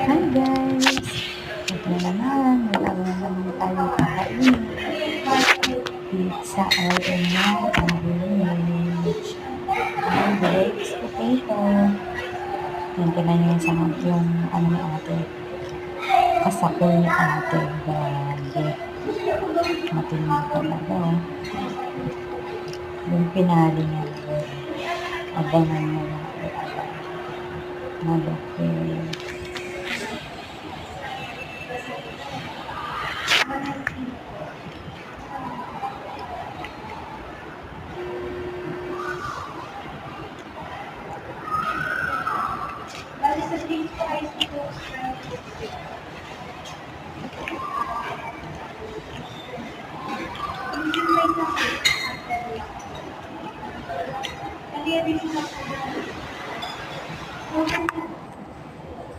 Hi guys! Ito na naman, wala naman tayong kakainin. Pizza order na, sandwich, baked potato. Tingnan niyo yung sangag yung ano ni ate. Kasakol ni ate. Grabe. Matindi talaga oh. Yung pinali niya. Abangan mo lang. Malaki.